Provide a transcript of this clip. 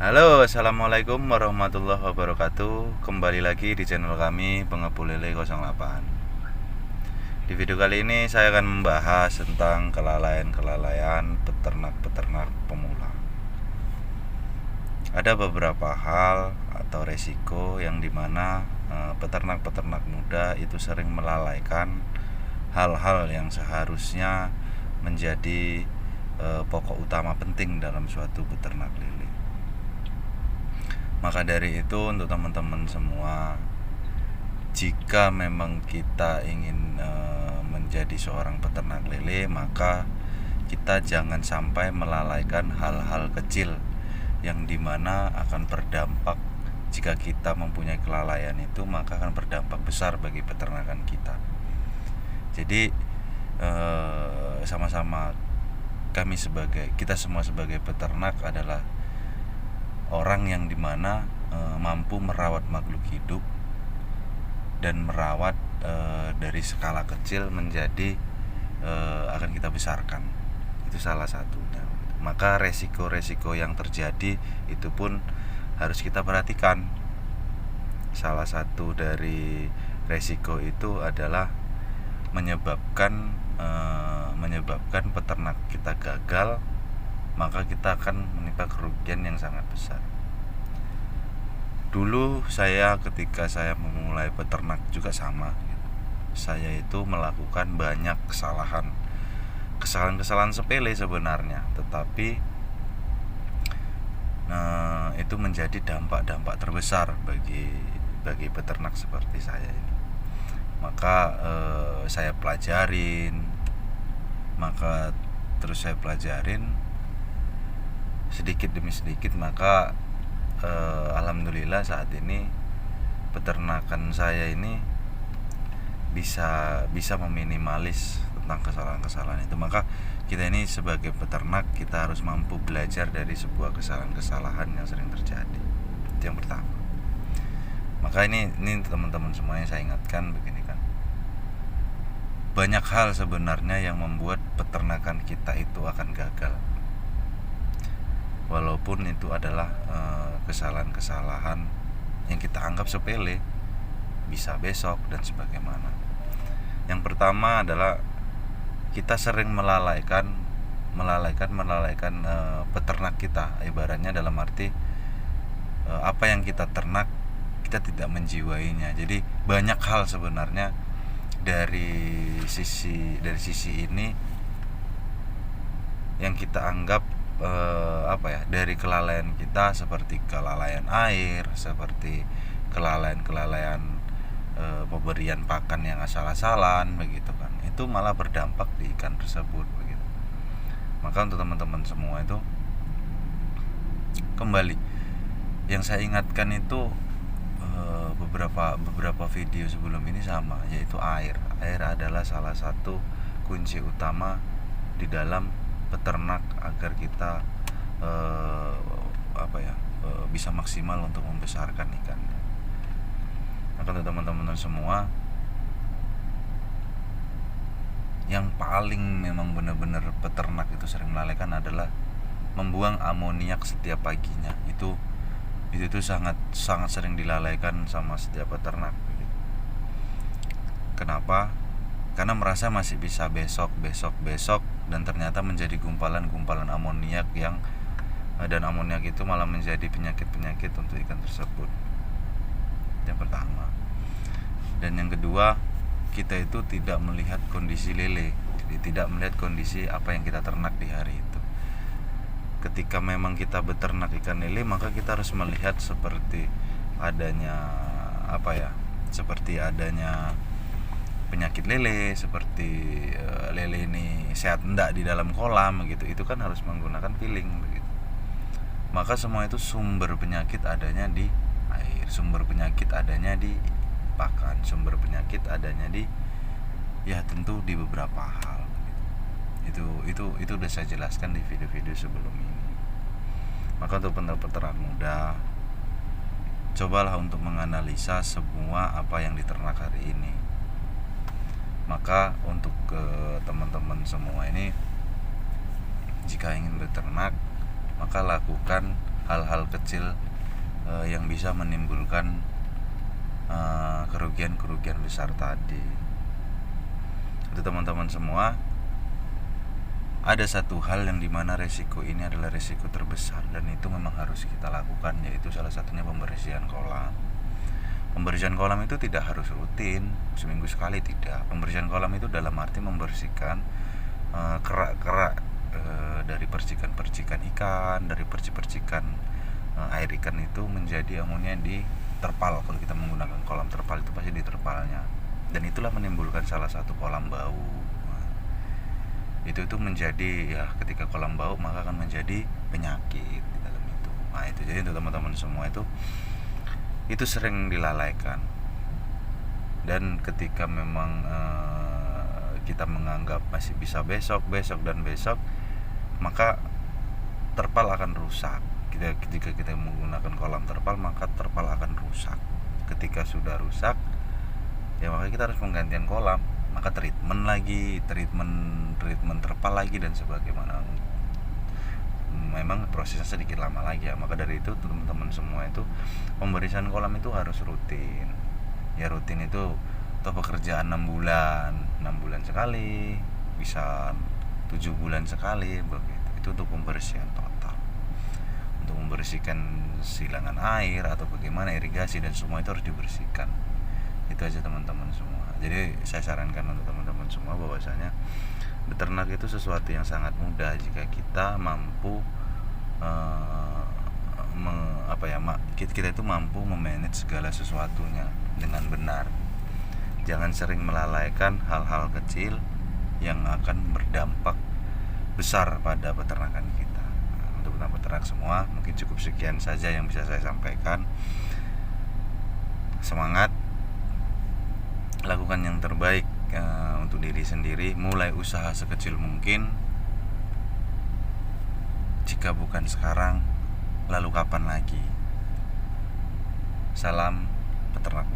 Halo, assalamualaikum warahmatullahi wabarakatuh. Kembali lagi di channel kami Pengepul Lele 08. Di video kali ini saya akan membahas tentang kelalaian-kelalaian peternak-peternak pemula. Ada beberapa hal atau resiko yang dimana peternak-peternak muda itu sering melalaikan hal-hal yang seharusnya menjadi pokok utama penting dalam suatu peternak lele. Maka dari itu, untuk teman-teman semua, jika memang kita ingin menjadi seorang peternak lele, maka kita jangan sampai melalaikan hal-hal kecil yang dimana akan berdampak. Jika kita mempunyai kelalaian itu, maka akan berdampak besar bagi peternakan kita. Jadi sama-sama kita semua sebagai peternak adalah orang yang dimana mampu merawat makhluk hidup dan merawat dari skala kecil menjadi akan kita besarkan. Itu salah satunya. Maka resiko-resiko yang terjadi itu pun harus kita perhatikan. Salah satu dari resiko itu adalah menyebabkan peternak kita gagal, maka kita akan menimpa kerugian yang sangat besar. Dulu ketika saya memulai peternak juga sama. Saya itu melakukan banyak kesalahan sepele sebenarnya, tetapi itu menjadi dampak terbesar bagi peternak seperti saya ini. Maka saya pelajarin, sedikit demi sedikit, maka alhamdulillah saat ini peternakan saya ini bisa meminimalis tentang kesalahan-kesalahan itu. Maka kita ini sebagai peternak, kita harus mampu belajar dari sebuah kesalahan-kesalahan yang sering terjadi. Itu yang pertama. Maka ini teman-teman semuanya saya ingatkan begini kan. Banyak hal sebenarnya yang membuat peternakan kita itu akan gagal, walaupun itu adalah kesalahan-kesalahan yang kita anggap sepele, bisa besok dan sebagaimana. Yang pertama adalah kita sering melalaikan peternak kita. Ibaratnya dalam arti apa yang kita ternak kita tidak menjiwainya. Jadi banyak hal sebenarnya dari sisi ini yang kita anggap dari kelalaian kita, seperti kelalaian air, seperti kelalaian pemberian pakan yang asal-asalan begitu kan. Itu malah berdampak di ikan tersebut begitu. Maka untuk teman-teman semua itu, kembali yang saya ingatkan itu beberapa video sebelum ini sama, yaitu air adalah salah satu kunci utama di dalam peternak agar kita bisa maksimal untuk membesarkan ikan. Maka untuk teman-teman semua, yang paling memang benar-benar peternak itu sering melalaikan adalah membuang amoniak setiap paginya. Itu sangat sering dilalaikan sama setiap peternak. Kenapa? Karena merasa masih bisa besok, dan ternyata menjadi gumpalan amoniak dan amoniak itu malah menjadi penyakit untuk ikan tersebut. Yang pertama. Dan yang kedua, kita itu tidak melihat kondisi lele, jadi tidak melihat kondisi apa yang kita ternak di hari itu. Ketika memang kita beternak ikan lele, maka kita harus melihat seperti adanya penyakit lele, seperti lele ini sehat enggak di dalam kolam gitu. Itu kan harus menggunakan piling begitu. Maka semua itu sumber penyakit adanya di air, sumber penyakit adanya di pakan, sumber penyakit adanya di tentu di beberapa hal. Itu udah saya jelaskan di video-video sebelum ini. Maka untuk peternak muda, cobalah untuk menganalisa semua apa yang diternak hari ini. Maka untuk teman-teman semua ini, jika ingin beternak, maka lakukan hal-hal kecil yang bisa menimbulkan kerugian-kerugian besar tadi. Untuk teman-teman semua, ada satu hal yang dimana resiko ini adalah resiko terbesar dan itu memang harus kita lakukan, yaitu salah satunya pembersihan kolam. Pembersihan kolam itu tidak harus rutin, seminggu sekali tidak. Pembersihan kolam itu dalam arti membersihkan kerak-kerak dari percikan-percikan ikan, dari percikan air ikan itu menjadi amonia di terpal. Kalau kita menggunakan kolam terpal itu pasti di terpalnya, dan itulah menimbulkan salah satu kolam bau. Itu menjadi, ya ketika kolam bau maka akan menjadi penyakit di dalam itu. Nah itu, jadi untuk teman-teman semua itu sering dilalaikan, dan ketika memang kita menganggap masih bisa besok dan besok, maka terpal akan rusak. Ketika kita menggunakan kolam terpal, maka terpal akan rusak. Ketika sudah rusak, ya maka kita harus penggantian kolam, maka treatment terpal lagi dan sebagaimana. Memang prosesnya sedikit lama lagi ya. Maka dari itu teman-teman semua itu, pembersihan kolam itu harus rutin. Ya rutin itu atau pekerjaan 6 bulan sekali, bisa 7 bulan sekali begitu. Itu untuk pembersihan total, untuk membersihkan silangan air atau bagaimana irigasi, dan semua itu harus dibersihkan. Itu aja teman-teman semua. Jadi saya sarankan untuk teman-teman semua bahwasanya beternak itu sesuatu yang sangat mudah jika kita mampu kita itu mampu memanage segala sesuatunya dengan benar. Jangan sering melalaikan hal-hal kecil yang akan berdampak besar pada peternakan kita. Untuk peternak semua, mungkin cukup sekian saja yang bisa saya sampaikan. Semangat, lakukan yang terbaik untuk diri sendiri. Mulai usaha sekecil mungkin. Jika bukan sekarang, lalu kapan lagi? Salam peternak.